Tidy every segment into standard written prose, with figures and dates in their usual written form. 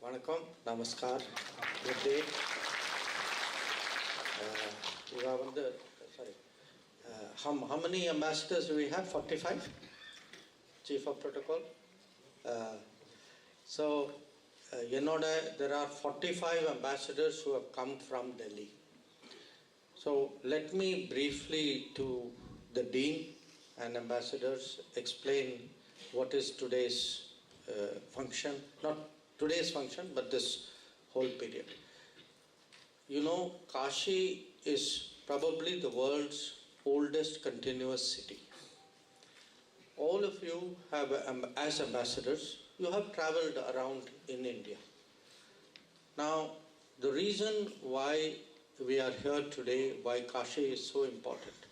Vanakkam, Namaskar, good day. How many ambassadors do we have? 45? Chief of Protocol. There are 45 ambassadors who have come from Delhi. So let me briefly to the Dean and ambassadors explain what is today's function, not today's function, but this whole period. You know, Kashi is probably the world's oldest continuous city. All of you have, as ambassadors, you have traveled around in India. Now, the reason why we are here today, why Kashi is so important,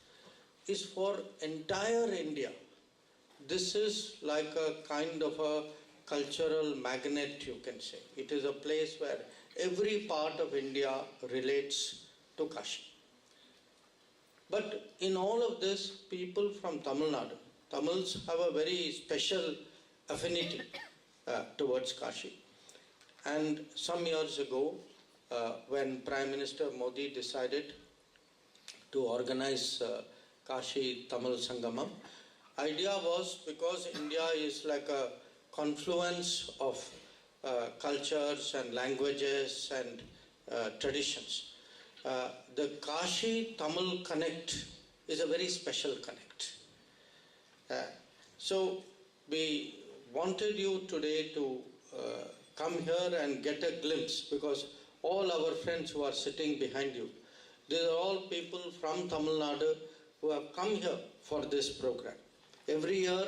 is for entire India. This is like a kind of a cultural magnet, you can say. It is a place where every part of India relates to Kashi. But in all of this, people from Tamil Nadu, Tamils have a very special affinity towards Kashi. And some years ago, when Prime Minister Modi decided to organize Kashi Tamil Sangamam, idea was because India is like a confluence of cultures and languages and traditions. The Kashi Tamil connect is a very special connect. So we wanted you today to come here and get a glimpse, because all our friends who are sitting behind you, these are all people from Tamil Nadu who have come here for this program. Every year,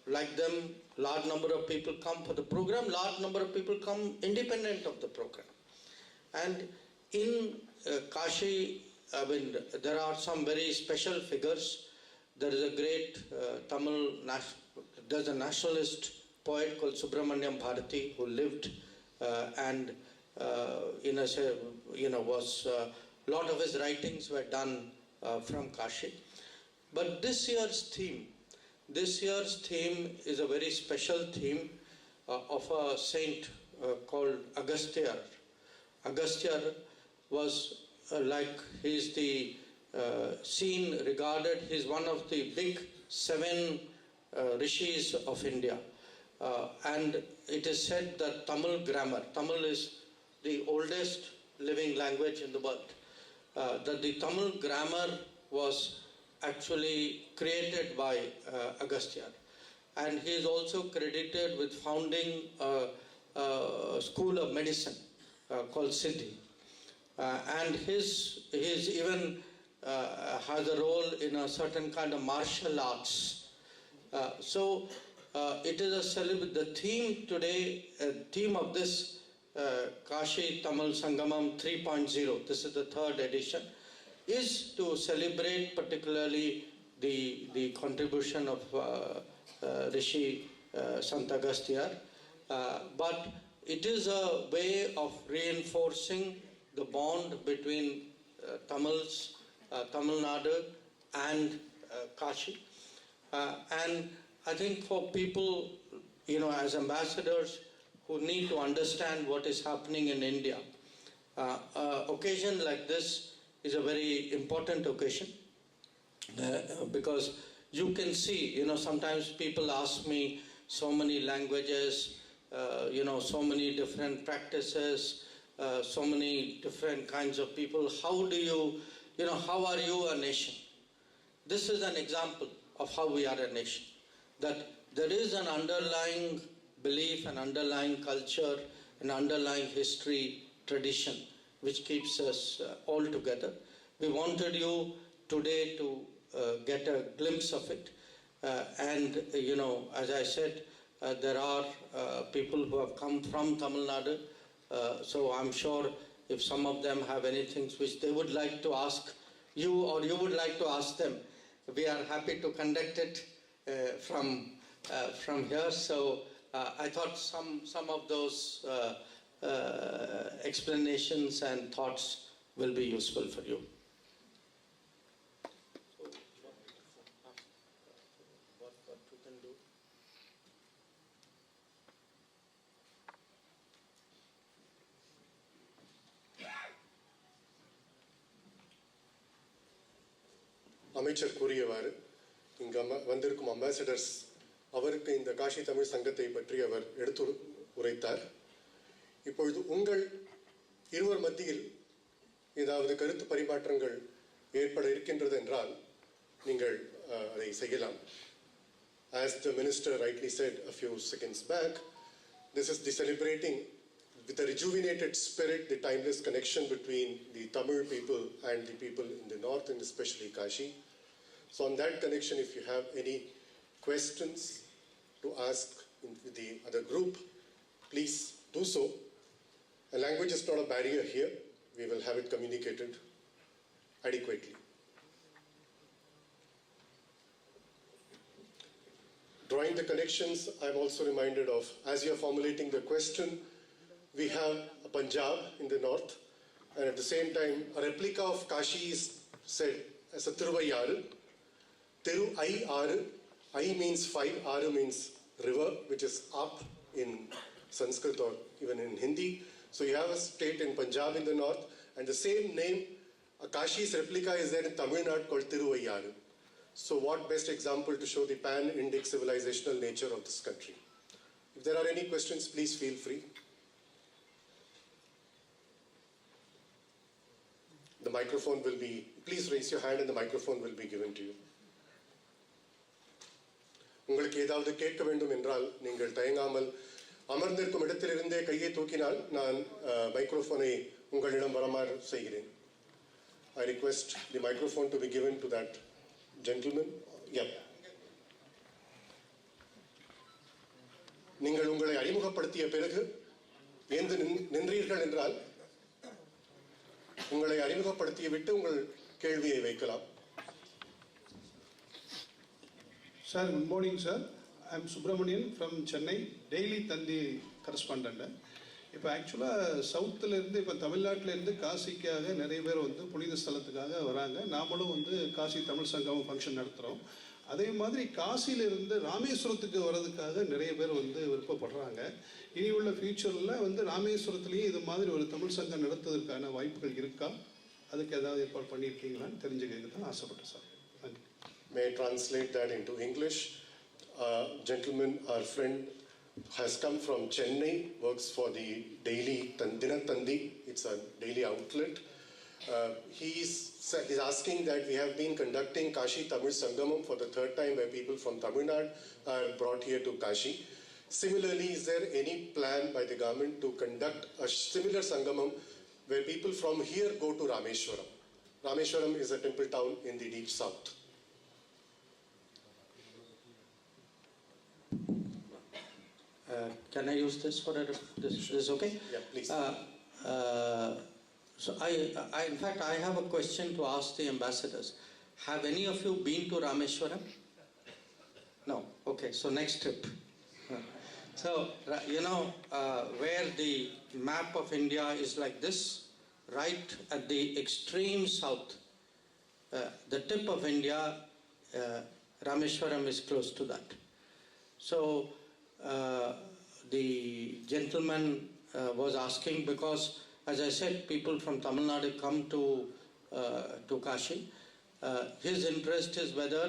like them, large number of people come for the program, large number of people come independent of the program. And in Kashi, there are some very special figures. There is a great there's a nationalist poet called Subramanyam Bharati who lived and was a lot of his writings were done from Kashi. But this year's theme is a very special theme of a saint called Agastya. Agastya was he's the he's one of the big 7 rishis of India. And it is said that Tamil grammar, Tamil is the oldest living language in the world, that the Tamil grammar was actually created by Agastya. And he is also credited with founding a school of medicine called Siddhi. And his even has a role in a certain kind of martial arts. It is the theme today, theme of this Kashi Tamil Sangamam 3.0, this is the 3rd edition, is to celebrate particularly the contribution of Rishi Sant Agastya, but it is a way of reinforcing the bond between Tamils, Tamil Nadu and Kashi. And I think for people, as ambassadors who need to understand what is happening in India, occasion like this is a very important occasion, because you can see, sometimes people ask me so many languages, so many different practices, so many different kinds of people. How are you a nation? This is an example of how we are a nation. That there is an underlying belief, an underlying culture, an underlying history, tradition, which keeps us all together. We wanted you today to get a glimpse of it. And as I said, there are people who have come from Tamil Nadu. So I'm sure if some of them have anything which they would like to ask you, or you would like to ask them, we are happy to conduct it from here. So I thought some of those explanations and thoughts will be useful for you. What you can do? அமைச்சர் கூறியவாறு இங்கு வந்திருக்கும் ambassadors அவருக்கு இந்த Cauchy Tamil சங்கத்தை பற்றி அவர் எடுத்து உரைத்தார். இப்பொழுது உங்கள் இருவர் மத்தியில் ஏதாவது கருத்து பரிமாற்றங்கள் ஏற்பட இருக்கின்றது என்றால் நீங்கள் அதை செய்யலாம். As the minister rightly said a few seconds back, this is the celebrating with the rejuvenated spirit, the timeless connection between the Tamil people and the people in the north, and especially Kashi. So on that connection, if you have any questions to ask with the other group, please do so. A language is not a barrier here. We will have it communicated adequately. Drawing the connections, I'm also reminded of, as you're formulating the question, we have a Punjab in the north, and at the same time, a replica of Kashi is said as a Thiruvayaru. Thiru I Aru, I means 5, Aru means river, which is up in Sanskrit or even in Hindi. So you have a state in Punjab in the north, and the same name, a Kashi's replica is there in Tamil Nadu called Thiruvayaru. So what best example to show the pan-Indic civilizational nature of this country? If there are any questions, please feel free. The microphone will be, please raise your hand and the microphone will be given to you. உங்களுக்கு ஏதாவது கேட்க வேண்டும் என்றால் நீங்கள் தயங்காமல் அமர்ந்திருக்கும் இடத்திலிருந்தே கையை தூக்கினால் நான் மைக்ரோஃபோனை உங்களிடம் வரமாறு செய்கிறேன். I request the microphone to be given to that gentleman. Yeah. நீங்கள் உங்களை அறிமுகப்படுத்திய பிறகு எந்த நின்றீர்கள் என்றால் உங்களை அறிமுகப்படுத்திய விட்டு உங்கள் கேள்வியை வைக்கலாம். Sir, good morning, sir. I'm Subramanian from Chennai, daily Tandi correspondent. இப்போ ஆக்சுவலாக சவுத்துலேருந்து இப்போ தமிழ்நாட்டிலேருந்து காசிக்காக நிறைய பேர் வந்து புனித ஸ்தலத்துக்காக வராங்க. நாமளும் வந்து காசி தமிழ் சங்கம் ஃபங்க்ஷன் நடத்துகிறோம். அதே மாதிரி காசியிலிருந்து ராமேஸ்வரத்துக்கு வர்றதுக்காக நிறைய பேர் வந்து விருப்பப்படுறாங்க. இனி உள்ள ஃபியூச்சரில் வந்து ராமேஸ்வரத்துலேயும் இது மாதிரி ஒரு தமிழ் சங்கம் நடத்துவதற்கான வாய்ப்புகள் இருக்கா? அதுக்கு ஏதாவது ஏற்பாடு பண்ணியிருக்கீங்களான்னு தெரிஞ்சுக்க தான் ஆசைப்பட்டேன் sir. Thank you. May I translate that into English? Gentleman, our friend has come from Chennai, works for the daily Dinatandi. It's a daily outlet. He's asking that we have been conducting Kashi Tamil Sangamam for the third time, where people from Tamil Nadu are brought here to Kashi. Similarly, is there any plan by the government to conduct a similar Sangamam where people from here go to Rameshwaram? Rameshwaram is a temple town in the deep south. Can I use this for this? Is okay? Yeah, please. So in fact, I have a question to ask the ambassadors. Have any of you been to Rameshwaram? No. Okay. So next trip. So you know where the map of India is like this, right at the extreme south, the tip of India, Rameshwaram is close to that. So. The gentleman was asking because, as I said, people from Tamil Nadu come to Kashi. His interest is whether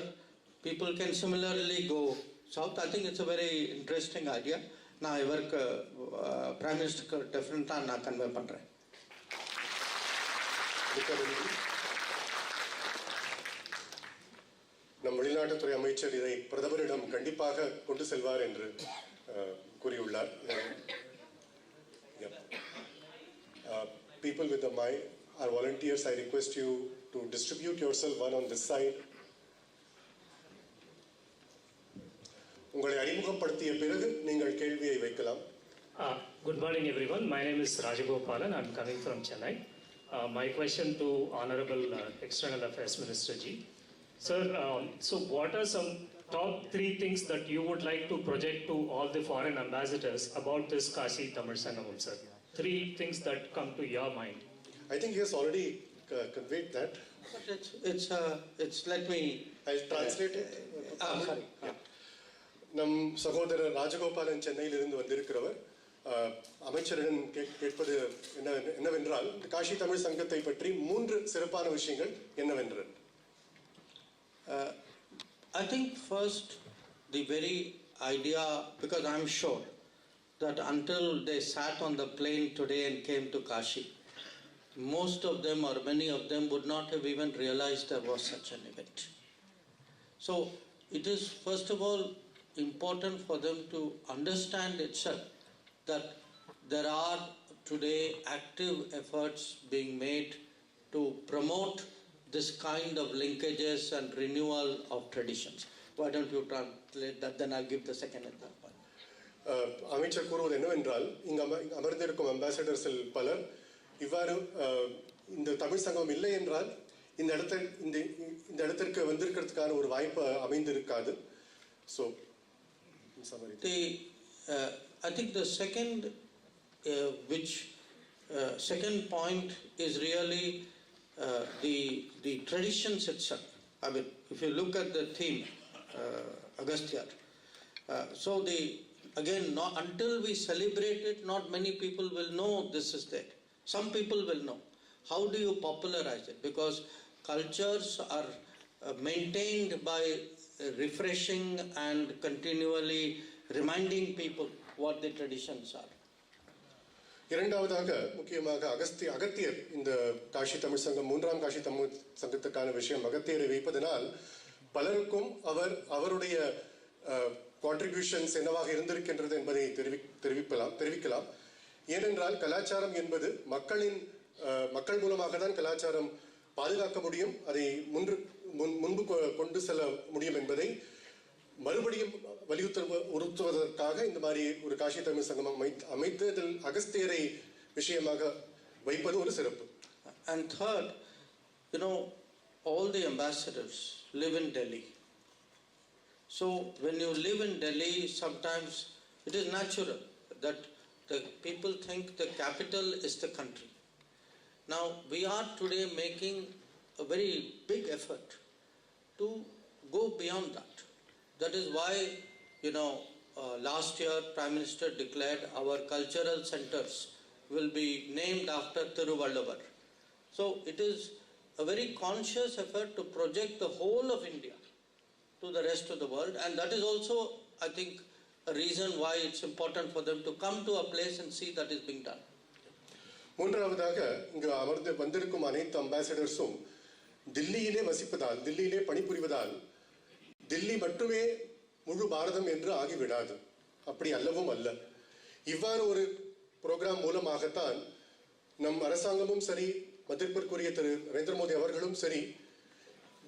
people can similarly go south. I think it's a very interesting idea. Now, I work Prime Minister different na convey pandren. நம் வெளிநாட்டுத்துறை அமைச்சர் இதை பிரதமரிடம் கண்டிப்பாக கொண்டு செல்வார் என்று கூறியுள்ளார். People with the mic are volunteers. I request you to distribute yourself, one on this side. உங்களை அறிமுகப்படுத்திய பிறகு நீங்கள் கேள்வியை வைக்கலாம். Good morning, everyone. My name is Rajagopalan. I'm coming from Chennai. My question to Honorable External Affairs Minister Ji. Sir, so what are some top 3 things that you would like to project to all the foreign ambassadors about this Kashi Tamil Sangamam, sir? 3 things that come to your mind. I think he has already conveyed that. But it's let me. I'll translate it. Sorry. நம் சகோதரர் ராஜகோபாலன் சென்னையிலிருந்து வந்திருக்கிறவர் அமைச்சரிடம் கேட்பது என்னவென்றால் Cauchy Tamil சங்கத்தை பற்றி 3 சிறப்பான விஷயங்கள் என்னவென்று. Uh, I think first the very idea, because I'm sure that until they sat on the plane today and came to Kashi, most of them or many of them would not have even realized there was such an event. So it is first of all important for them to understand itself that there are today active efforts being made to promote this kind of linkages and renewal of traditions. Why don't you translate that, then I'll give the second and third one. அமைச்சர் கூறுவது என்னவென்றால் இங்கு அமர்ந்திருக்கும் அம்பாசடர்ஸில் பலர் இவ்வாறு இந்த தமிழ் சங்கம் இல்லை என்றால் இந்த இடத்திற்கு வந்திருக்கிறதுக்கான ஒரு வாய்ப்பு அமைந்திருக்காது. So in summary, I think the second second point is really the traditions itself. I mean, if you look at the theme, Agastya, so again, until we celebrate it, not many people will know this is there. Some people will know. How do you popularize it? Because cultures are maintained by refreshing and continually reminding people what the traditions are. இரண்டாவதாக முக்கியமாக அகத்தியர் இந்த Cauchy Tamil சங்கம் மூன்றாம் Cauchy Tamil சங்கத்துக்கான விஷயம் அகத்தியரை வைப்பதனால் பலருக்கும் அவருடைய contributions என்னவாக இருந்திருக்கின்றது என்பதை தெரிவிக்கலாம். ஏனென்றால் கலாச்சாரம் என்பது மக்கள் மூலமாக தான் கலாச்சாரம் பாதுகாக்க முடியும், அதை முன்பு கொண்டு செல்ல முடியும் என்பதை மறுபடியும் வலியுறுத்துவதற்காக இந்த மாதிரி ஒரு காஷி தமிழ் சங்கமம் அமைத்ததில் அகஸ்தியரை விஷயமாக வைப்பது ஒரு சிறப்பு. And third, all the ambassadors live in Delhi. So when you live in Delhi, sometimes it is natural that the people think the capital is the country. Now we are today making a very big effort to go beyond that. That is why, last year Prime Minister declared our cultural centers will be named after Thiruvalluvar. So it is a very conscious effort to project the whole of India to the rest of the world, and that is also, I think, a reason why it's important for them to come to a place and see that is being done. மூன்றாவதாக இங்கு வந்திருக்கும் அனைத்து அம்பாசடர்ஸும் தில்லியிலே வசிப்பதால், தில்லியிலே பணிபுரிவதால் தில்லி மட்டுமே முழு பாரதம் என்று ஆகிவிடாது. அப்படி அல்லவும் அல்ல. இவ்வாறு ஒரு புரோகிராம் மூலமாகத்தான் நம் அரசாங்கமும் சரி, மதிப்பிற்குரிய திரு நரேந்திர மோடி அவர்களும் சரி,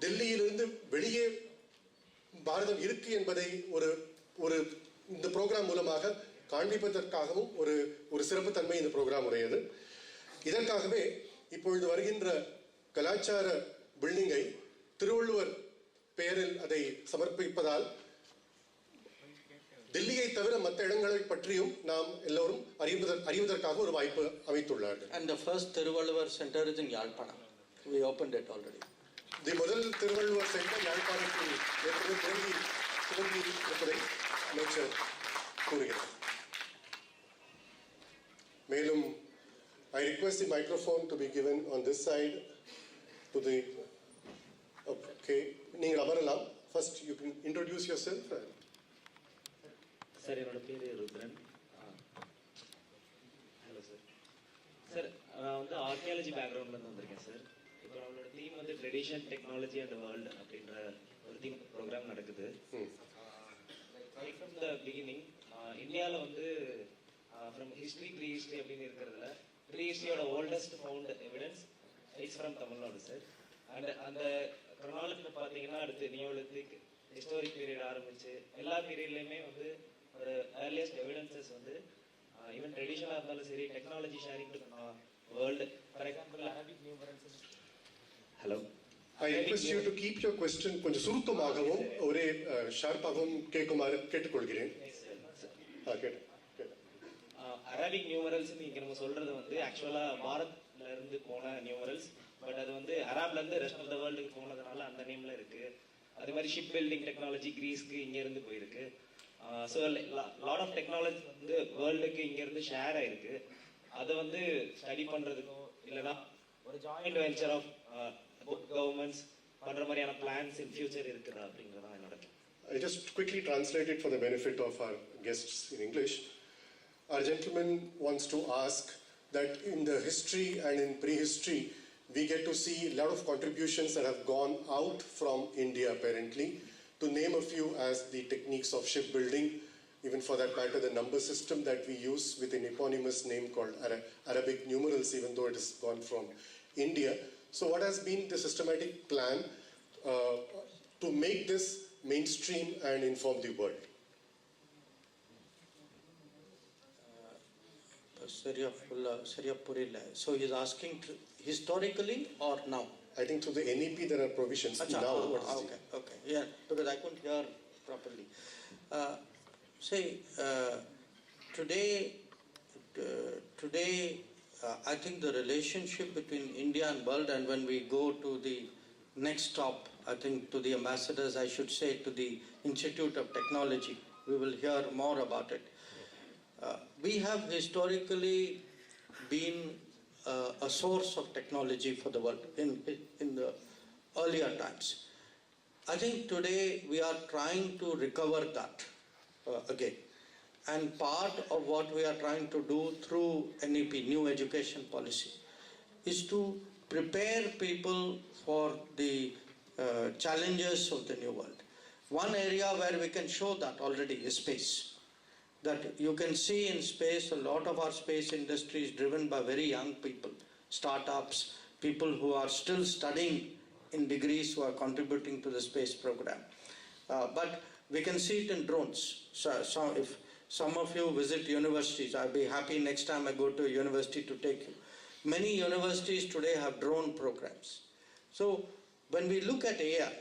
டெல்லியிலிருந்து வெளியே பாரதம் இருக்கு என்பதை ஒரு இந்த புரோகிராம் மூலமாக காண்பிப்பதற்காகவும் ஒரு சிறப்பு தன்மை இந்த புரோகிராம் உடையது. இதற்காகவே இப்பொழுது வருகின்ற கலாச்சார பில்டிங்கை திருவள்ளுவர் பெயரில் அதை சமர்ப்பிப்பதால் டெல்லியை தவிர மற்ற இடங்களை பற்றியும் நாம் எல்லோரும் அறிவதற்காக ஒரு வாய்ப்பு அமைத்துள்ளார்கள். And the first Thiruvalluvar center is in Yalpana. We opened it already. The முதல் திருவள்ளுவர் சென்டர் யாழ்ப்பாணத்தில் ஏற்கனவே துவங்கி இருப்பதை அமைச்சர் கூறுகிறார். மேலும் I request the microphone to be given on this side to the okay, நீங்கள் அமரலாம். First you can introduce yourself. Sir, என்னோட பேர் ருத்ரன். Hello sir. சார், நான் வந்து ஆர்கியாலஜி பேக்ரவுண்ட்லேருந்து வந்திருக்கேன் சார். இப்போ நம்மளோட தீம் வந்து ட்ரெடிஷன், டெக்னாலஜி அண்ட் வேர்ல்டு அப்படின்ற ஒரு தீம் ப்ரோக்ராம் நடக்குது. ரைட் ஃப்ரம் த பிகினிங் இந்தியாவில் வந்து ஃப்ரம் ஹிஸ்ட்ரி, ப்ரீ ஹிஸ்ட்ரி அப்படின்னு இருக்கிறதுல ப்ரீ ஹிஸ்ட்ரியோட oldest found evidence it's from Tamil Nadu sir. And அந்த க்ரொனாலஜியில் பார்த்தீங்கன்னா அடுத்து நியோலித்திக், ஹிஸ்டாரிக் பீரியட் ஆரம்பிச்சு எல்லா பீரியட்லையுமே வந்து ஒரு ஏர்லியஸ்ட் எவிடன்சஸ் வந்து ஈவன் ட்ரெடிஷனாக இருந்தாலும் சரி, technology sharing to world. For example Arabic numerals. Hello, I request you to keep your question கொஞ்சம் சுருக்கமாகவும் ஒரே ஷார்ப்பாகவும் கேட்குமாறு கேட்டுக்கொள்கிறேன். அரபிக் நியூமரல்ஸ் இங்கே நம்ம சொல்றது வந்து ஆக்சுவலாக பாரத்ல இருந்து போன நியூமரல்ஸ், பட் அது வந்து அராப்லேருந்து ரெஸ்ட் ஆஃப் த வேர்ல்டுக்கு போனதுனால அந்த நேம்ல இருக்கு. அதே மாதிரி ஷிப் பில்டிங் டெக்னாலஜி கிரீஸ்க்கு இங்கேருந்து போயிருக்கு. ஸோ லாட் ஆஃப் டெக்னாலஜி வந்து வேர்ல்டுக்கு இங்கேருந்து ஷேர் ஆயிருக்கு. அதை வந்து ஸ்டடி பண்ணுறதுக்கும் இல்லைனா ஒரு ஜாயிண்ட் வெஞ்சர் ஆஃப் கவர்மெண்ட்ஸ் பண்ற மாதிரியான பிளான்ஸ் இன் ஃபியூச்சர் இருக்குதா அப்படிங்கறத என்னோட. I just quickly translate it for the benefit of our guests in English. Our gentleman wants to ask that in the history and in prehistory, we get to see a lot of contributions that have gone out from India apparently. To name a few as the techniques of shipbuilding, even for that matter the number system that we use with an eponymous name called Arabic numerals, even though it has gone from India. So what has been the systematic plan to make this mainstream and inform the world? So he's asking historically or now? I think through the NEP there are provisions. Now what is okay, yeah, because I couldn't hear properly. Today I think the relationship between India and world, and when we go to the next stop, I think to the ambassadors, I should say to the Institute of Technology, we will hear more about it. We have historically been a source of technology for the world in the earlier times. I think today we are trying to recover that again. And part of what we are trying to do through NEP, New Education Policy, is to prepare people for the challenges of the new world. One area where we can show that already is space. That you can see in space, a lot of our space industry is driven by very young people, startups, people who are still studying in degrees who are contributing to the space program. But we can see it in drones. So if some of you visit universities, I'll be happy next time I go to a university to take you. Many universities today have drone programs. So when we look at AI,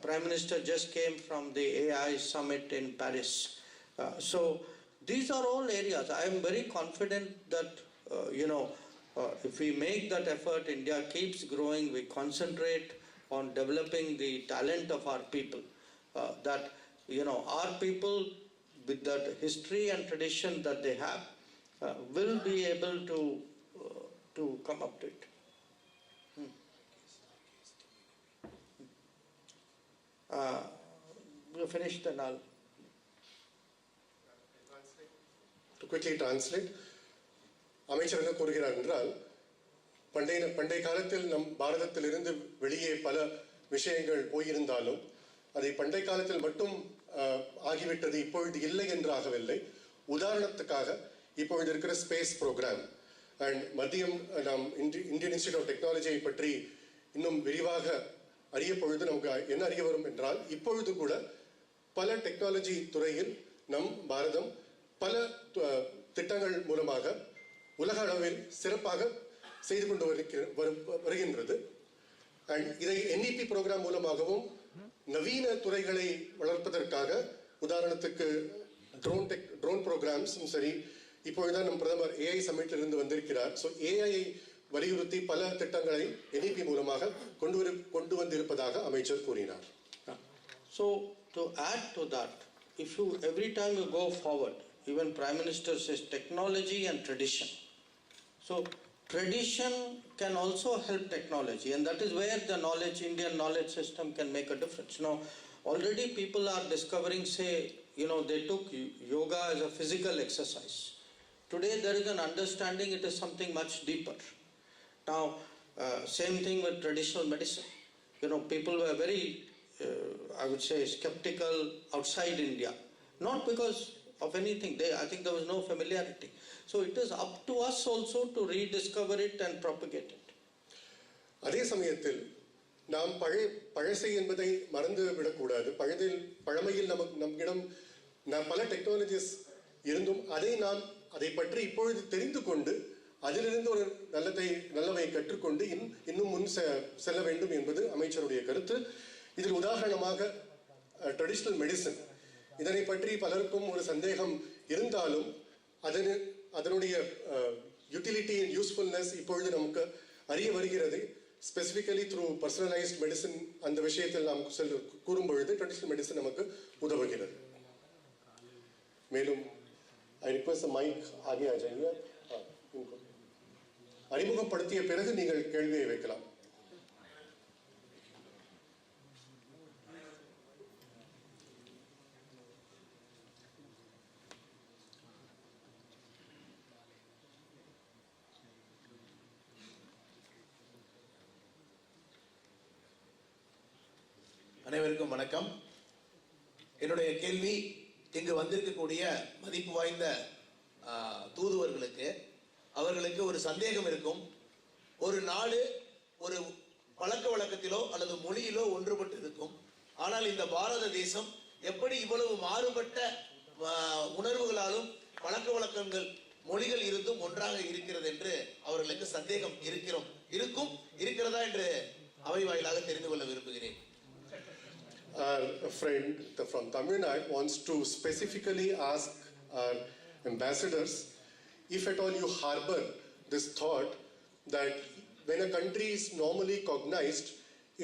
Prime Minister just came from the AI summit in Paris. So these are all areas. I am very confident that, if we make that effort, India keeps growing, we concentrate on developing the talent of our people, that, our people with that history and tradition that they have will be able to come up to it. You finished and all. To quickly translate, அமைச்சர் என்ன கூறுகிறார் என்றால், பண்டைய காலத்தில் நம் பாரதத்திலிருந்து வெளியே பல விஷயங்கள் போயிருந்தாலும் அதை பண்டைய காலத்தில் மட்டும் ஆகிவிட்டது, இப்பொழுது இல்லை என்றாகவில்லை. உதாரணத்துக்காக இப்பொழுது இருக்கிற ஸ்பேஸ் ப்ரோக்ராம் அண்ட் மத்தியம் நாம் இந்தியன் இன்ஸ்டிடியூட் ஆஃப் டெக்னாலஜியை பற்றி இன்னும் விரிவாக அறிய பொழுது நமக்கு என்ன அறிய வரும் என்றால், இப்பொழுது கூட பல டெக்னாலஜி துறையில் நம் பாரதம் பல திட்டங்கள் மூலமாக உலக அளவில் சிறப்பாக செய்து கொண்டு வருகின்றது. அண்ட் இதை NEP ப்ரோக்ராம் மூலமாகவும் நவீன துறைகளை வளர்ப்பதற்காக, உதாரணத்துக்கு ட்ரோன் ப்ரோக்ராம்ஸும் சரி, இப்பொழுதுதான் நம் பிரதமர் AI சம்மிட்டில் இருந்து வந்திருக்கிறார். ஸோ AI வலியுறுத்தி பல திட்டங்களை NEP மூலமாக கொண்டு வந்திருப்பதாக அமைச்சர் கூறினார். So to add to that, if you every time you go forward, even Prime Minister says technology and tradition. So tradition can also help technology, and that is where the Indian knowledge system can make a difference. Now, already people are discovering, they took yoga as a physical exercise. Today there is an understanding it is something much deeper. Now, same thing with traditional medicine. People were very, I would say, skeptical outside India. Not because of anything, I think there was no familiarity. So it is up to us also to rediscover it and propagate it. அதே சமயத்தில் நாம் பழசை என்பதை மறந்து விடக்கூடாது. பழமையில் நம்மிடம் பல technologies இருந்தும் அதை பற்றி இப்பொழுது தெரிந்து கொண்டு அதிலிருந்து ஒரு நல்லவை கற்றுக்கொண்டு இன்னும் முன் செல்ல வேண்டும் என்பது அமைச்சருடைய கருத்து. இதில் உதாரணமாக ட்ரெடிஷ்னல் மெடிசன், இதனை பற்றி பலருக்கும் ஒரு சந்தேகம் இருந்தாலும் அதனுடைய யூட்டிலிட்டி அண்ட் யூஸ்ஃபுல்னஸ் இப்பொழுது நமக்கு அறிய வருகிறது. ஸ்பெசிஃபிக்கலி த்ரூ பர்சனலைஸ்ட் மெடிசன் அந்த விஷயத்தில் நாம் கூறும் பொழுது ட்ரெடிஷ்னல் மெடிசன் நமக்கு உதவுகிறது. மேலும் ஐ ரிக்வெஸ்ட் மைக் ஆகே ஆ ஜாயிए. அறிமுகப்படுத்திய பிறகு நீங்கள் கேள்வியை வைக்கலாம். அனைவருக்கும் வணக்கம். என்னுடைய கேள்வி இங்கு வந்திருக்கக்கூடிய மதிப்பு வாய்ந்த தூதுவர்களுக்கு அவர்களுக்கு ஒரு சந்தேகம் இருக்கும். ஒரு நாடு ஒரு பழக்க வழக்கத்திலோ அல்லது மொழியிலோ ஒன்றுபட்டு இருக்கும். ஆனால் இந்த பாரத தேசம் எப்படி இவ்வளவு மாறுபட்ட உணர்வுகளாலும் பழக்க வழக்கங்கள் மொழிகள் இருந்தும் ஒன்றாக இருக்கிறது என்று அவர்களுக்கு சந்தேகம் இருக்கிறதா என்று அவை வாயிலாக தெரிந்து கொள்ள விரும்புகிறேன். Our friend from Tamil Nadu wants to specifically ask our ambassadors if at all you harbor this thought that when a country is normally cognized,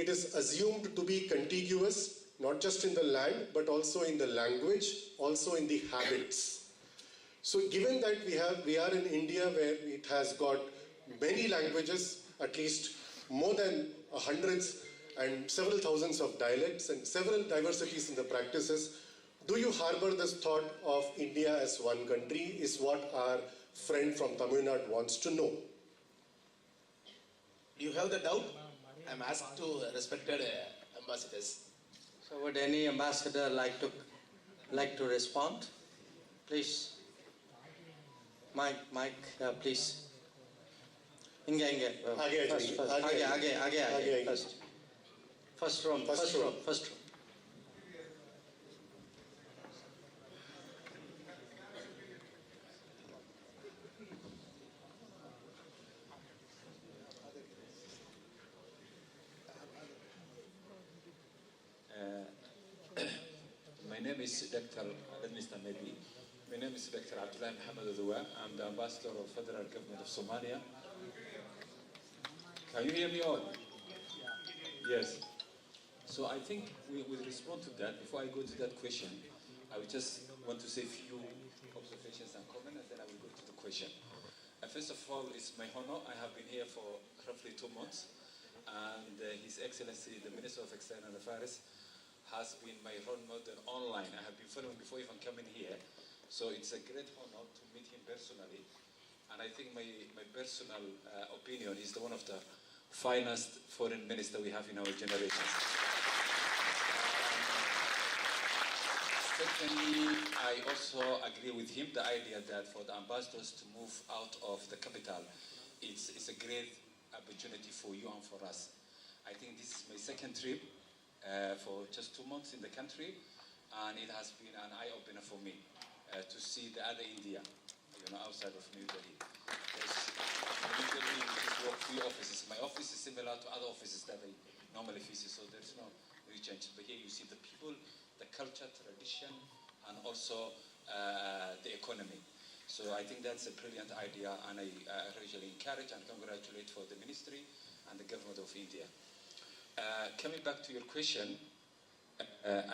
it is assumed to be contiguous, not just in the land, but also in the language, also in the habits. So given that we are in India where it has got many languages, at least more than hundreds and several thousands of dialects and several diversities in the practices, do you harbor this thought of India as one country is what our friend from Tamil Nadu wants to know. You have the doubt? I'm asked to respected ambassadors. So would any ambassador like to respond? Please. Mike, please. Inge. First row. My name is Dr. Let me start maybe. My name is Dr. Abdullah Muhammad Adwa. I'm the ambassador of Federal Government of Somalia. Can you hear me all? Yes. So I think we will respond to that. Before I go to that question, I would just want to say a few observations and comments, and then I will go to the question. First of all, it's my honor. I have been here for roughly 2 months, and His Excellency, the Minister of External Affairs, has been my role model online. I have been following before even coming here. So it's a great honor to meet him personally. And I think my personal opinion is one of the finest foreign minister we have in our generation. Secondly, I also agree with him the idea that for the ambassadors to move out of the capital, it's a great opportunity for you and for us. I think this is my second trip for just 2 months in the country, and it has been an eye-opener for me to see the other India, outside of New Delhi. New Delhi, we just work 3 offices. My office is similar to other offices that I normally visit, so there's no real change. But here you see the people, the culture, tradition, and also the economy. So I think that's a brilliant idea, and I really encourage and congratulate for the ministry and the government of India. Coming back to your question,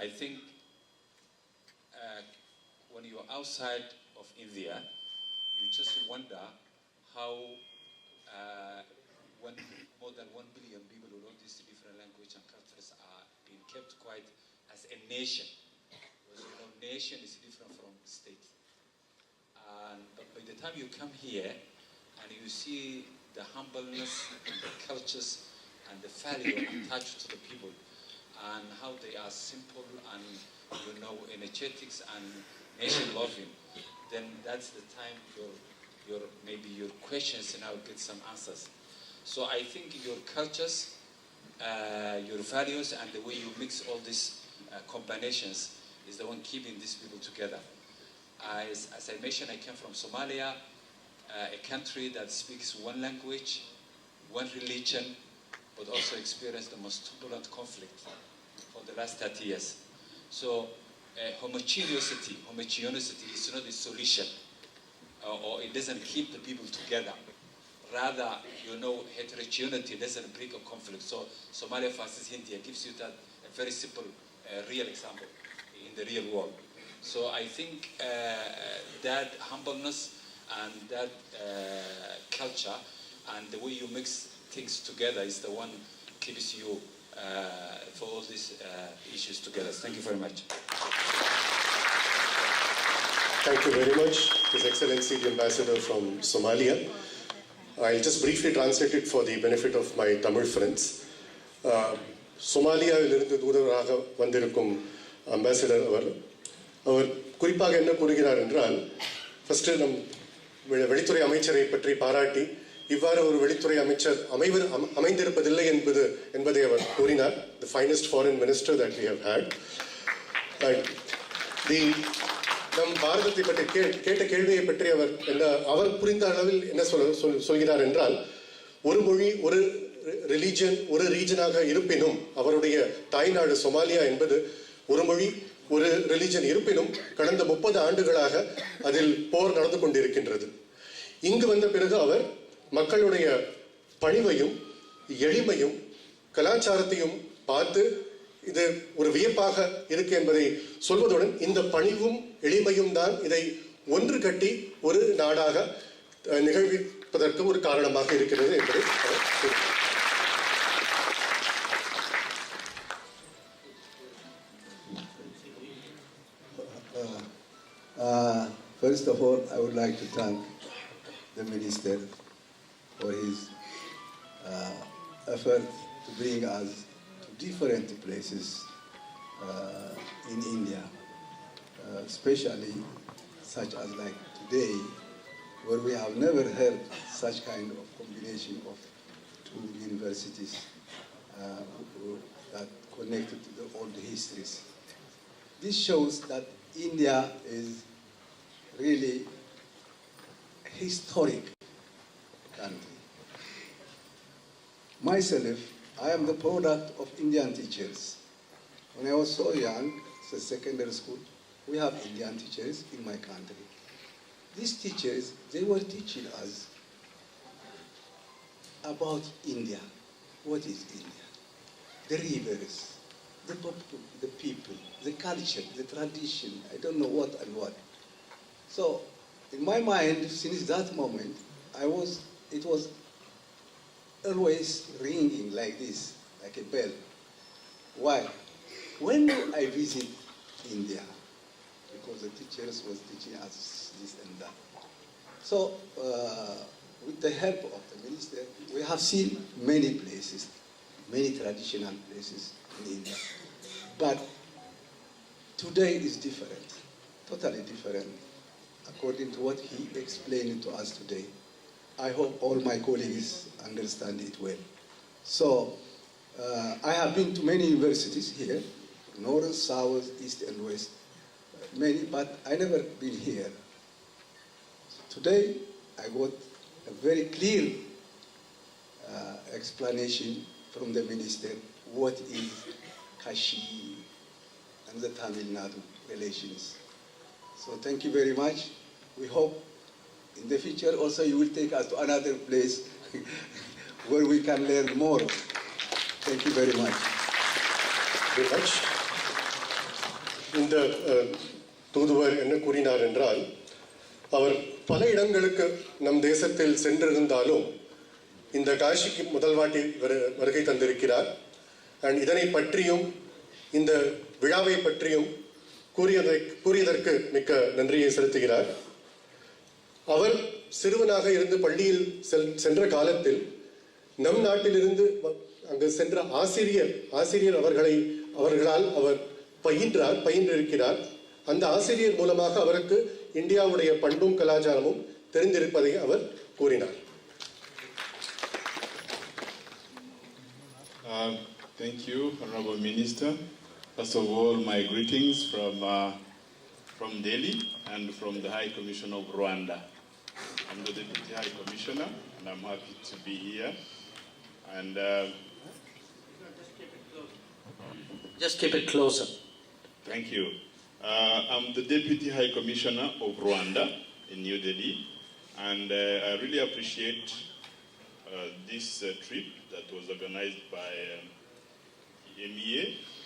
I think when you're outside of India, you just wonder how more than 1 billion people with all these different languages and cultures are being kept quiet as a nation. Because nation is different from state. But by the time you come here and you see the humbleness and the cultures and the value attached to the people and how they are simple and energetic and nation-loving, then that's the time maybe your questions now get some answers. So I think your cultures, your values, and the way you mix all these combinations is the one keeping these people together. As I mentioned, I came from Somalia, a country that speaks one language, one religion, but also experienced the most turbulent conflict for the last 30 years. So homogeneity is not a solution, or it doesn't keep the people together. Rather, heterogeneity doesn't break a conflict. So Somalia versus India gives you that a very simple, real example in the real world. So I think that humbleness and that culture and the way you mix things together is the one keeps you for all these issues together. Thank you very much. Thank you very much, His Excellency the Ambassador from Somalia. I'll just briefly translate it for the benefit of my Tamil friends. சொமாலியாவிலிருந்து தூதராக வந்திருக்கும் ambassador அவர் குறிப்பாக என்ன கூறுகிறார் என்றால், first வெளித்துறை அமைச்சரை பற்றி பாராட்டி இவ்வாறு ஒரு வெளித்துறை அமைச்சர் அமைந்திருப்பதில்லை என்பதை அவர் கூறினார். The finest foreign minister that we have had. நம் பாரதத்தை பற்றி கேட்ட கேள்வியை பற்றி அவர் புரிந்த அளவில் என்ன சொல்கிறார் என்றால், ஒரு மொழி ஒரு ரிலீஜன் ஒரு ரீஜனாக இருப்பினும், அவருடைய தாய்நாடு சொமாலியா என்பது ஒரு மொழி ஒரு ரிலீஜன் இருப்பினும் கடந்த 30 ஆண்டுகளாக அதில் போர் நடந்து கொண்டிருக்கின்றது. இங்கு வந்த பிறகு அவர் மக்களுடைய பணிவையும் எளிமையும் கலாச்சாரத்தையும் பார்த்து இது ஒரு வியப்பாக இருக்கு என்பதை சொல்வதுடன், இந்த பணிவும் எளிமையும் தான் இதை ஒன்று கட்டி ஒரு நாடாக நிகழ்விப்பதற்கு ஒரு காரணமாக இருக்கிறது என்பதை First of all, I would like to thank the Minister for his effort to bring us to different places in India, especially such as like today, where we have never heard such kind of combination of two universities that connected to the old histories. This shows that India is really historic country. Myself, I am the product of Indian teachers. When I was so young, so secondary school, we have Indian teachers in my country. These teachers, they were teaching us about India. What is India? The rivers, the people, the culture, the tradition, I don't know what and what. So, in my mind, since that moment, it was always ringing like this, like a bell. Why? When I visit India, because the teachers was teaching us this and that. So, with the help of the minister, we have seen many places, many traditional places in India. But today is different, totally different, according to what he explained to us today. I hope all my colleagues understand it well. So, I have been to many universities here, north, south, east, and west, many, but I never been here. Today, I got a very clear explanation from the minister what is Kashi and the Tamil Nadu relations. So thank you very much. We hope in the future also you will take us to another place where we can learn more. Thank you very much. Very much. இந்த தூதுவர் என்ன கூறினார் என்றால், அவர் பல இடங்களுக்கு நம் தேசத்தில் சென்றிருந்தாலும் இந்த காஷிக்கு முதல் வாட்டி வருகை தந்திருக்கிறார். அண்ட் இதனை பற்றியும் இந்த விழாவை பற்றியும் கூறியதற்கு மிக்க நன்றியை செலுத்துகிறார். அவர் சிறுவனாக இருந்து பள்ளியில் சென்ற காலத்தில் நம் நாட்டிலிருந்து அங்கு சென்ற ஆசிரியர் அவர்களால் அவர் பயின்றிருக்கிறார். அந்த ஆசிரியர் மூலமாக அவருக்கு இந்தியாவுடைய பண்பும் கலாச்சாரமும் தெரிந்திருப்பதை அவர் கூறினார். Thank you, Honorable Minister. First of all, my greetings from Delhi and from the High Commission of Rwanda. I'm the Deputy High Commissioner, and I'm happy to be here. And just keep it closer. Thank you. I'm the Deputy High Commissioner of Rwanda in New Delhi, and I really appreciate this trip that was organized by MEA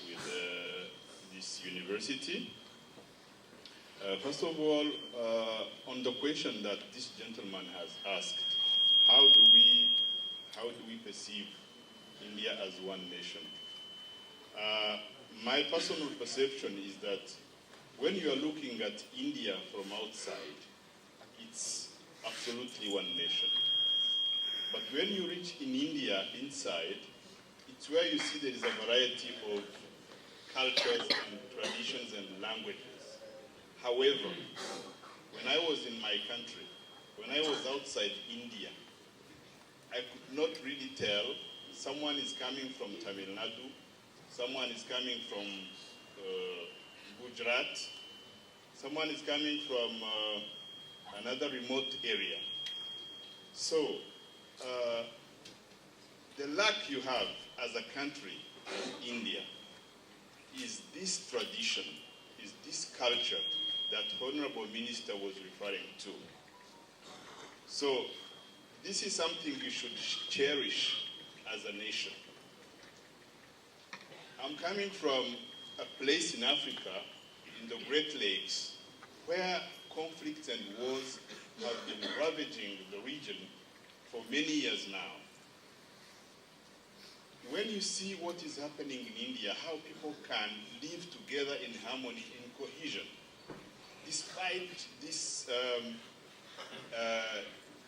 with this university. First of all, on the question that this gentleman has asked, how do we perceive India as one nation? My personal perception is that when you are looking at India from outside, it's absolutely one nation. But when you reach in India inside, it It's where you see there is a variety of cultures and traditions and languages. However, when I was in my country, when I was outside India, I could not really tell someone is coming from Tamil Nadu, someone is coming from Gujarat, someone is coming from another remote area. So, the luck you have as a country, India, is this tradition, is this culture that Honorable Minister was referring to. So, this is something we should cherish as a nation. I'm coming from a place in Africa, in the Great Lakes, where conflicts and wars have been ravaging the region for many years now. When you see what is happening in India, how people can live together in harmony, in cohesion, despite these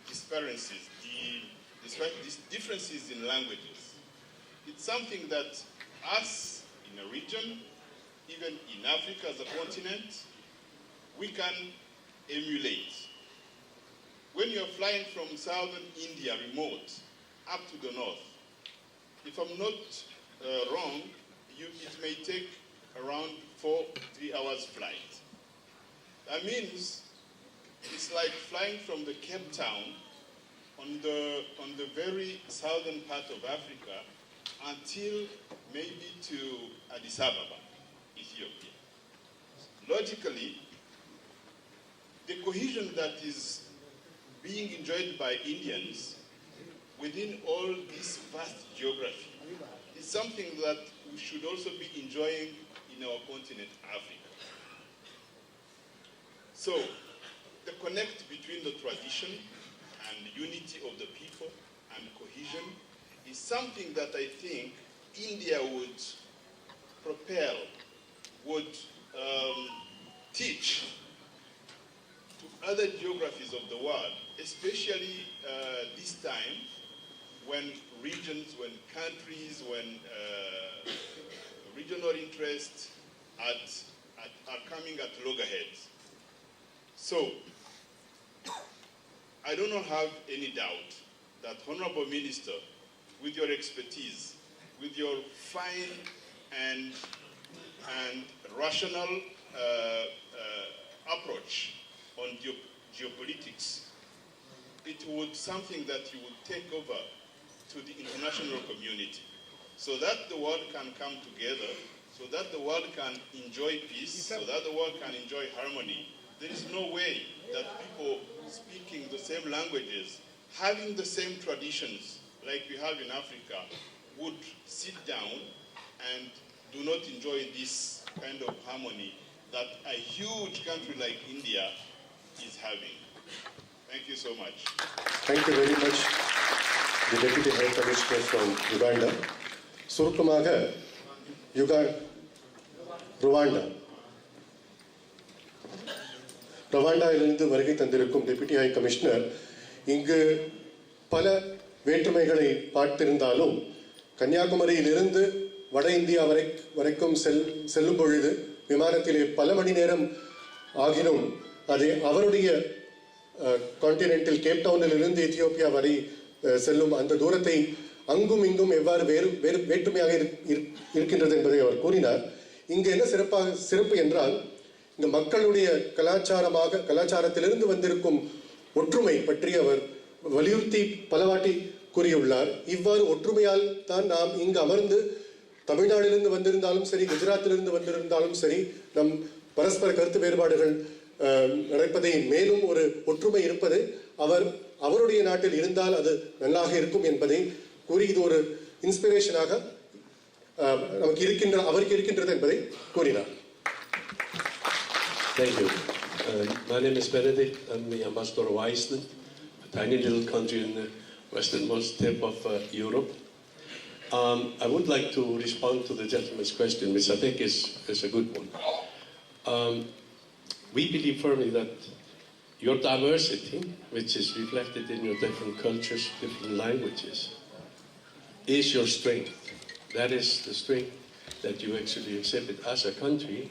disparities, despite these differences in languages, it's something that us in a region, even in Africa as a continent, we can emulate. When you're flying from southern India, remote, up to the north, if I'm not wrong, it may take around 3 hours flight. That means it's like flying from the Cape Town on the very southern part of Africa until maybe to Addis Ababa, Ethiopia. Logically, the cohesion that is being enjoyed by Indians within all this vast geography is something that we should also be enjoying in our continent, Africa. So, the connect between the tradition and unity of the people and cohesion is something that I think India would propel, would teach to other geographies of the world, especially this time when regions, when countries, when regional interests are coming at loggerheads. So, I do not have any doubt that Honorable Minister, with your expertise, with your fine and rational approach on geopolitics, it would something that you would take over to the international community, so that the world can come together, so that the world can enjoy peace, so that the world can enjoy harmony. There is no way that people speaking the same languages, having the same traditions like we have in Africa, would sit down and do not enjoy this kind of harmony that a huge country like India is having. Thank you so much. Thank you very much, the Deputy High Commissioner from Uganda. சுருக்கமாக ரவாண்டாவிலிருந்து வருகை தந்திருக்கும் deputy high commissioner இங்கு பல வேற்றுமைகளை பார்த்திருந்தாலும் கன்னியாகுமரியிலிருந்து வட India வரைக்கும் செல்லும் பொழுது விமானத்திலே பல மணி நேரம் ஆகினும் அது அவருடைய கான்டினென்டில் கேப் டவுனில் இருந்து எத்தியோப்பியா வரை செல்லும் அந்த தூரத்தை அங்கும் இங்கும் எவ்வாறு வேற்றுமையாக இருக்கின்றது என்பதை அவர் கூறினார். இங்கு என்ன சிறப்பு என்றால், இந்த மக்களுடைய கலாச்சாரத்திலிருந்து வந்திருக்கும் ஒற்றுமை பற்றி அவர் வலியுறுத்தி பலவாட்டி கூறியுள்ளார். இவ்வாறு ஒற்றுமையால் தான் நாம் இங்கு அமர்ந்து தமிழ்நாட்டிலிருந்து வந்திருந்தாலும் சரி, குஜராத்திலிருந்து வந்திருந்தாலும் சரி, நம் பரஸ்பர கருத்து வேறுபாடுகள் நடப்பதை மேலும் ஒரு ஒற்றுமை இருப்பது அவருடைய நாட்டில் இருந்தால் அது நல்லாக இருக்கும் என்பதை கூறி இது ஒரு இன்ஸ்பிரேஷனாக அவருக்கு இருக்கின்றது என்பதை கூறினார். Thank you. My name is Benedict. I'm the ambassador of Iceland, a tiny little country in the westernmost tip of Europe. I would like to respond to the gentleman's question, which I think is a good one. We believe firmly that your diversity, which is reflected in your different cultures, different languages, is your strength. That is the strength that you actually exhibit as a country.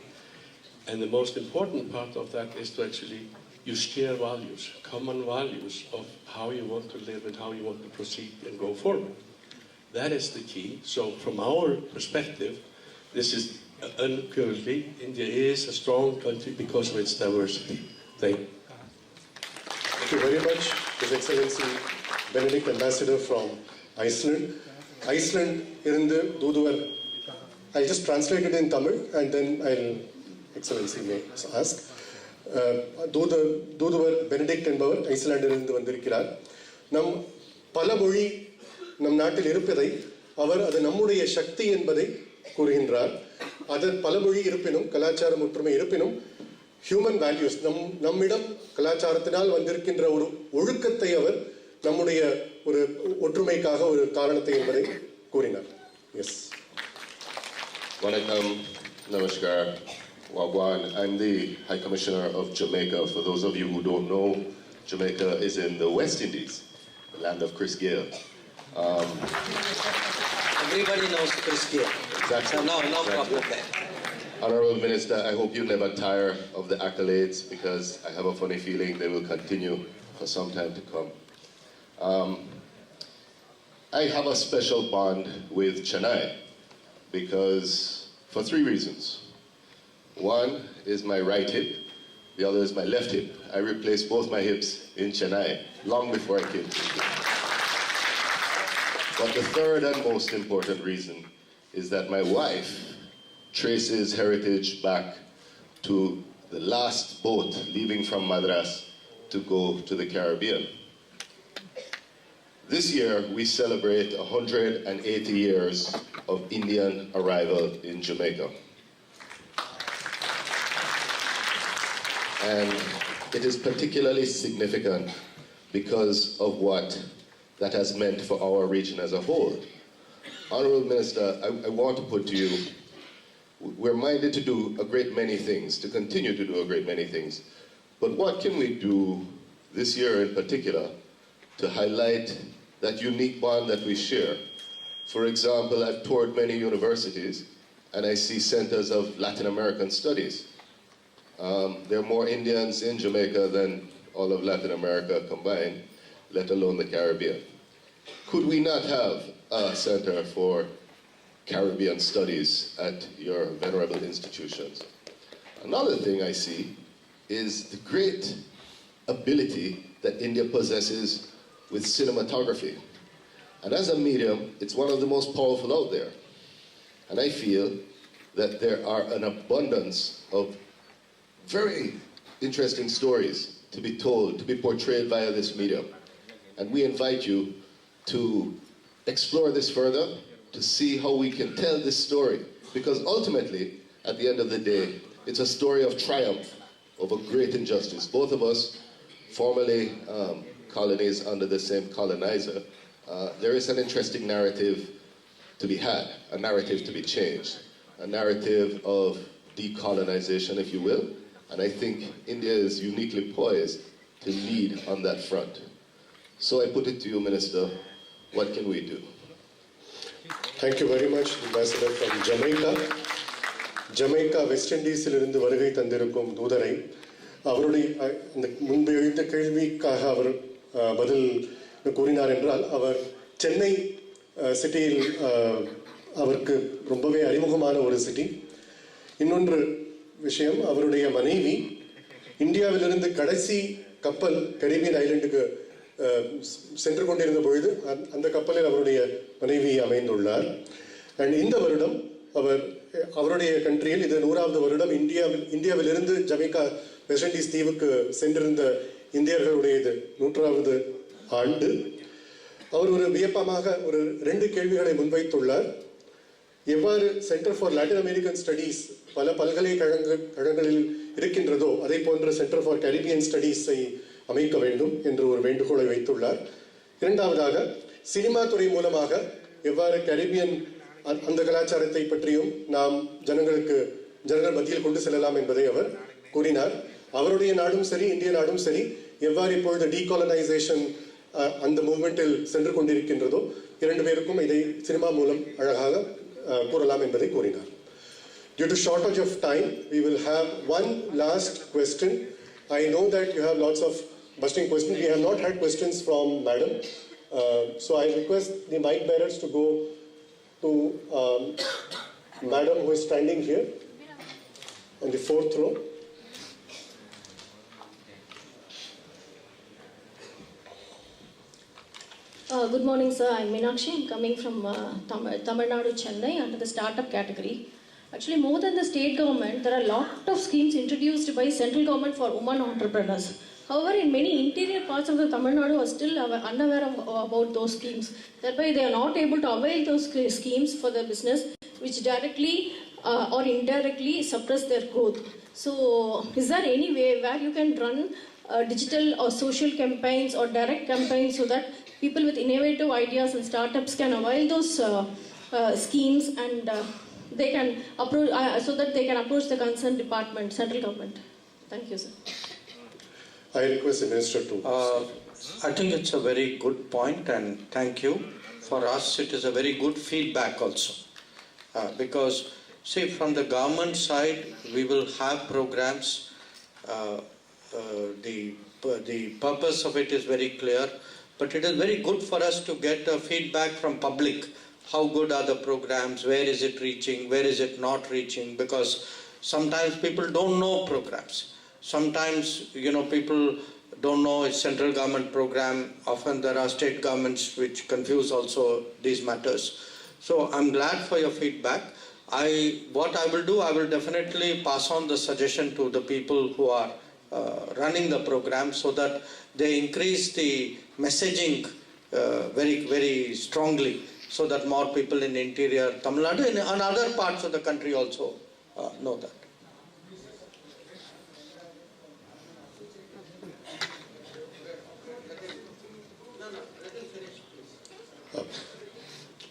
And the most important part of that is to actually, you share values, common values of how you want to live and how you want to proceed and go forward. That is the key. So from our perspective, this is unequivocally, India is a strong country because of its diversity. Thank you. Thank you very much, His Excellency Benedict Ambassador from Iceland. Iceland irundhu Duduvar. I'll just translate it in Tamil and then Excellency may ask. தூதுவர் Benedict என்பவர் ஐஸ்லாண்டிலிருந்து வந்திருக்கிறார். நம் பல மொழி நம் நாட்டில் இருப்பதை அவர் அது நம்முடைய சக்தி என்பதை கூறுகின்றார். அது பல மொழி இருப்பினும் கலாச்சாரம் ஒற்றுமை இருப்பினும் ஹியூமன் வேல்யூஸ் நம்மிடம் கலாச்சாரத்தினால் வந்திருக்கின்ற ஒரு ஒழுக்கத்தை அவர் நம்முடைய ஒரு ஒற்றுமைக்காக ஒரு காரணத்தை என்பதை கூறினார். S. Vanakkam, namaskar. Wagwan. I'm the High Commissioner of Jamaica. For those of you who don't know, Jamaica is in the West Indies, the land of Chris Gayle. Everybody knows Chris Gayle. Exactly. So no exactly. problem there. Honorable Minister, I hope you never tire of the accolades because I have a funny feeling they will continue for some time to come. I have a special bond with Chennai because for 3 reasons. One is my right hip, the other is my left hip. I replaced both my hips in Chennai long before I came to India. But the third and most important reason is that my wife traces heritage back to the last boat leaving from Madras to go to the Caribbean. This year we celebrate 180 years of Indian arrival in Jamaica. And it is particularly significant because of what that has meant for our region as a whole. Honorable Minister, I want to put to you, we're minded to do a great many things, to continue to do a great many things. But what can we do this year in particular to highlight that unique bond that we share? For example, I've toured many universities and I see centers of Latin American studies. There are more Indians in Jamaica than all of Latin America combined, let alone the Caribbean. Could we not have a center for Caribbean studies at your venerable institutions? Another thing I see is the great ability that India possesses with cinematography. And as a medium, it's one of the most powerful out there. And I feel that there are an abundance of very interesting stories to be told, to be portrayed via this medium. And we invite you to explore this further, to see how we can tell this story. Because ultimately, at the end of the day, it's a story of triumph over great injustice. Both of us, formerly colonies under the same colonizer, there is an interesting narrative to be had, a narrative to be changed, a narrative of decolonization, if you will. And I think India is uniquely poised to lead on that front. So I put it to you, Minister, what can we do? Thank you very much, Ambassador from Jamaica. Jamaica, West Indies இலிருந்து வருகை தந்திருக்கும் தூதரை அவருடைய அந்த முன்பு எழுந்த கேள்விக்காக அவர் பதில் கூறினார் என்றால் அவர் சென்னை சிட்டியில் அவருக்கு ரொம்பவே அறிமுகமான ஒரு சிட்டி. இன்னொன்று விஷயம், அவருடைய மனைவி இந்தியாவிலிருந்து கடைசி கப்பல் கரீபியன் ஐலண்டுக்கு சென்று கொண்டிருந்த பொழுது அந்த கப்பலில் அவருடைய மனைவி அமைந்துள்ளார். அண்ட் இந்த வருடம் அவருடைய கண்ட்ரியில் இது 100வது வருடம் இந்தியாவிலிருந்து ஜமைக்கா வெஸ்ட் இண்டீஸ் தீவுக்கு சென்றிருந்த இந்தியர்களுடைய இது 100வது ஆண்டு. அவர் ஒரு வியப்பமாக ஒரு 2 கேள்விகளை முன்வைத்துள்ளார். எவ்வாறு centre for Latin American studies பல பல்கலைக்கழகங்களில் இருக்கின்றதோ அதே போன்ற சென்டர் ஃபார் கரீபியன் ஸ்டடீஸை அமைக்க வேண்டும் என்று ஒரு வேண்டுகோளை வைத்துள்ளார். இரண்டாவதாக, சினிமா துறை மூலமாக எவ்வாறு கரீபியன் அந்த கலாச்சாரத்தை பற்றியும் நாம் ஜனங்கள் மத்தியில் கொண்டு செல்லலாம் என்பதை அவர் கூறினார். அவருடைய நாடும் சரி, இந்திய நாடும் சரி, எவ்வாறு இப்பொழுது டீகாலனைசேஷன் அந்த மூவ்மெண்டில் சென்று கொண்டிருக்கின்றதோ 2 பேருக்கும் இதை சினிமா மூலம் அழகாக கூறலாம் என்பதை கூறினார். Due to shortage of time, we will have one last question. I know that you have lots of busting questions. We have not had questions from Madam. So I request the mic bearers to go to Madam who is standing here on the 4th row. Good morning, sir. I'm Meenakshi. I'm coming from Tamil Nadu, Chennai, under the startup category. Actually, more than the state government, there are a lot of schemes introduced by central government for women entrepreneurs. However, in many interior parts of the Tamil Nadu are still unaware about those schemes. Thereby, they are not able to avail those schemes for their business, which directly or indirectly suppress their growth. So, is there any way where you can run digital or social campaigns or direct campaigns so that people with innovative ideas and startups can avail those schemes and they can approach so that they can approach the concerned department, central government? Thank you, sir. I request the Minister to. I think it's a very good point, and thank you. For us, it is a very good feedback also. Because, see, from the government side, we will have programs. The purpose of it is very clear, but it is very good for us to get feedback from public. How good are the programs? Where is it reaching? Where is it not reaching? Because sometimes people don't know programs. Sometimes, people don't know it's central government program. Often there are state governments which confuse also these matters. So I'm glad for your feedback. What I will do, I will definitely pass on the suggestion to the people who are running the program so that they increase the messaging very, very strongly so that more people in interior Tamil Nadu and other parts of the country also know that.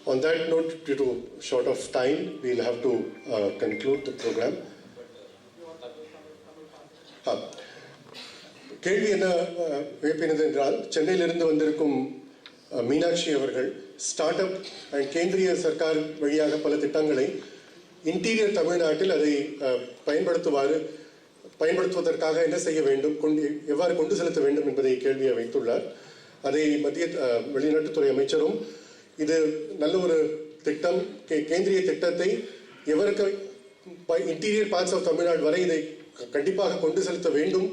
On that note, due to short of time, we'll have to conclude the program. கேள்வி என்ன வைப்பினது என்றால், சென்னையிலிருந்து வந்திருக்கும் மீனாட்சி அவர்கள் start up and Kendriya Sarkar வழியாக பல திட்டங்களை interior தமிழ்நாட்டில் அதை பயன்படுத்துவதற்காக என்ன செய்ய வேண்டும், எவ்வாறு கொண்டு செலுத்த வேண்டும் என்பதை கேள்வியை வைத்துள்ளார். அதை மத்திய வெளிநாட்டுத்துறை அமைச்சரும் இது நல்ல ஒரு திட்டம், கேந்திரிய திட்டத்தை எவருக்கு இன்டீரியர் பார்ட்ஸ் ஆஃப் தமிழ்நாடு வரை இதை கண்டிப்பாக கொண்டு செலுத்த வேண்டும்,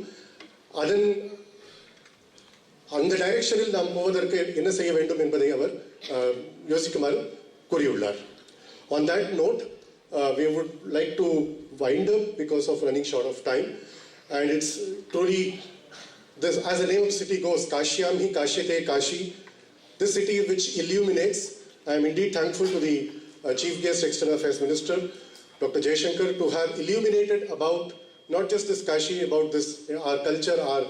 அந்த டைரக்ஷனில் நாம் போவதற்கு என்ன செய்ய வேண்டும் என்பதை அவர் யோசிக்குமாறு கூறியுள்ளார். On that note, we would like to wind up because of running short of time, and it's truly this, as the name of the city goes, Kashyam hi Kashyate Kashi, this city which illuminates. I am indeed thankful to the Chief Guest External Affairs Minister, Dr. Jaishankar, to have illuminated about not just this Kashi, about this, our culture, our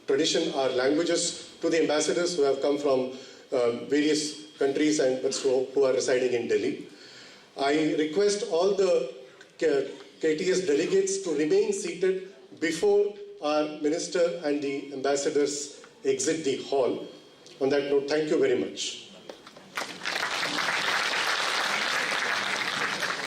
tradition, our languages, to the ambassadors who have come from various countries and who are residing in Delhi. I request all the KTS delegates to remain seated before our minister and the ambassadors exit the hall. On that note, thank you very much.